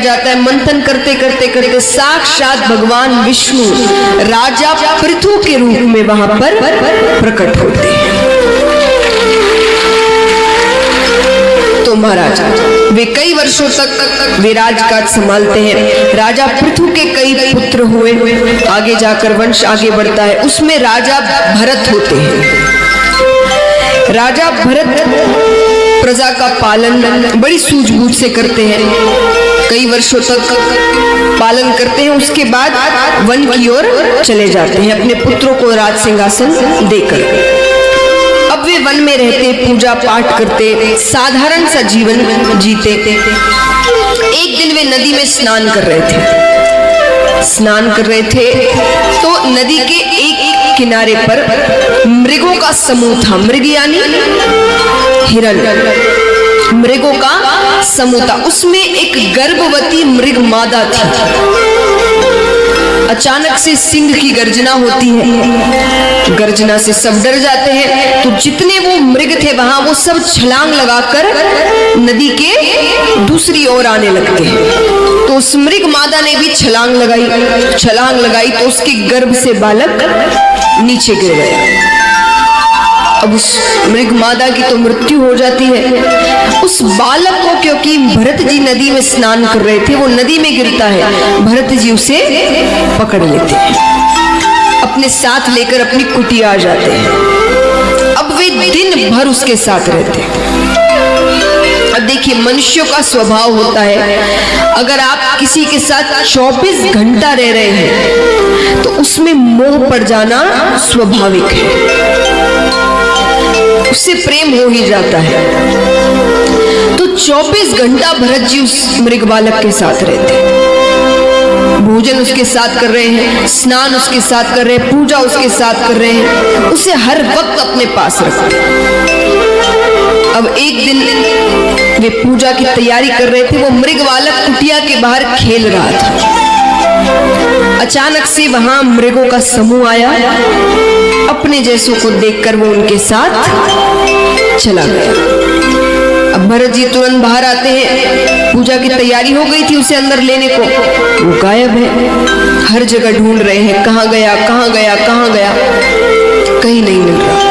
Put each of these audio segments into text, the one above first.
जाता है। मंथन करते करते करते साक्षात भगवान विष्णु राजा पृथु के रूप में वहां पर प्रकट होते हैं। तो महाराज वे कई वर्षों तक वे राजकाज संभालते हैं। राजा पृथु के कई पुत्र हुए। आगे जाकर वंश आगे बढ़ता है। उसमें राजा भरत होते हैं। राजा भरत प्रजा का पालन बड़ी सूझबूझ से करते हैं। कई वर्षों तक पालन करते हैं। उसके बाद वन की ओर चले जाते हैं अपने पुत्रों को राज सिंहासन देकर। अब वे वन में रहते, पूजा पाठ करते, साधारण सा जीवन जीते। एक दिन वे नदी में स्नान कर रहे थे तो नदी के एक किनारे पर मृगों का समूह था। मृग यानी हिरण, मृगों का समूह था। उसमें एक गर्भवती मृग मादा थी। अचानक से सिंह की गर्जना होती है। गर्जना से सब डर जाते हैं। तो जितने वो मृग थे वहां, वो सब छलांग लगाकर नदी के दूसरी ओर आने लगते हैं। तो उस मृग मादा ने भी छलांग लगाई तो उसके गर्भ से बालक नीचे गिर गया। अब उस मृग मादा की तो मृत्यु हो जाती है। उस बालक को, क्योंकि भरत जी नदी में स्नान कर रहे थे, वो नदी में गिरता है। भरत जी उसे पकड़ लेते हैं, अपने साथ लेकर अपनी कुटिया आ जाते हैं। अब वे दिन भर उसके साथ रहते हैं। अब देखिए, मनुष्यों का स्वभाव होता है, अगर आप किसी के साथ 24 घंटा रह रहे हैं तो उसमें मोह पड़ जाना स्वाभाविक है, उससे प्रेम हो ही जाता है। तो 24 घंटा भरत जी उस मृग बालक के साथ रहते हैं। भोजन उसके साथ कर रहे हैं, स्नान उसके साथ कर रहे हैं, पूजा उसके साथ कर रहे हैं, उसे हर वक्त अपने पास रखते हैं। अब एक दिन वे पूजा की तैयारी कर रहे थे। वो मृग बालक कुटिया के बाहर खेल रहा था। अचानक से वहां मृगों का समूह आया। अपने जैसों को देखकर वो उनके साथ चला गया। अब भरत जी तुरंत बाहर आते हैं। पूजा की तैयारी हो गई थी उसे अंदर लेने को, वो गायब है। हर जगह ढूंढ रहे हैं, कहाँ गया, कहीं नहीं मिल रहा।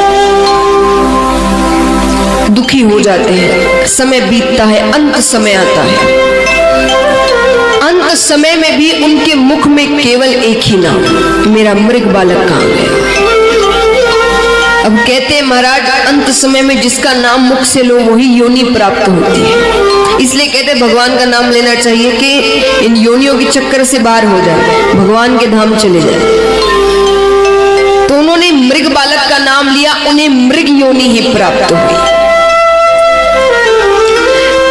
दुखी हो जाते हैं। समय बीतता है, अंत समय आता है। अंत समय में भी उनके मुख में केवल एक ही नाम, मेरा मृग बालक कहाँ गया। अब कहते हैं महाराज, अंत समय में जिसका नाम मुख से लो वही योनि प्राप्त होती है। इसलिए कहते हैं भगवान का नाम लेना चाहिए कि इन योनियों के चक्कर से बाहर हो जाए, भगवान के धाम चले जाए। तो उन्होंने मृग बालक का नाम लिया, उन्हें मृग योनि ही प्राप्त हुई।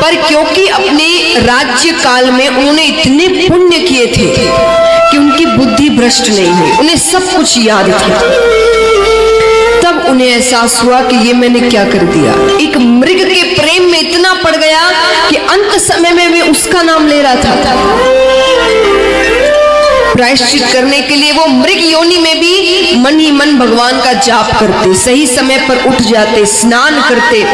पर क्योंकि अपने राज्य काल में उन्होंने इतने पुण्य किए थे कि उनकी बुद्धि भ्रष्ट नहीं हुई, उन्हें सब कुछ याद था। तब उन्हें एहसास हुआ कि ये मैंने क्या कर दिया। एक मृग के प्रेम में इतना पड़ गया कि अंत समय में मैं उसका नाम ले रहा था। प्रायश्चित करने के लिए वो मृग योनि में भी मन ही मन भगवान का जाप करते, सही समय पर उठ जाते, स्नान करते।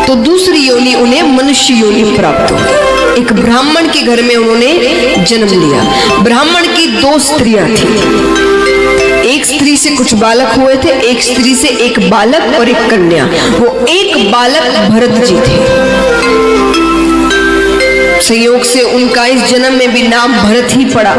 तो दूसरी योनि उन्हें मनुष्य योनि प्राप्त हुई। एक ब्राह्मण के घर में उन्होंने जन्म लिया। ब्राह्मण की 2 स्त्रियां थी। एक स्त्री से कुछ बालक हुए थे, एक स्त्री से एक बालक और एक कन्या। वो एक बालक भरत जी थे। संयोग से उनका इस जन्म में भी नाम भरत ही पड़ा।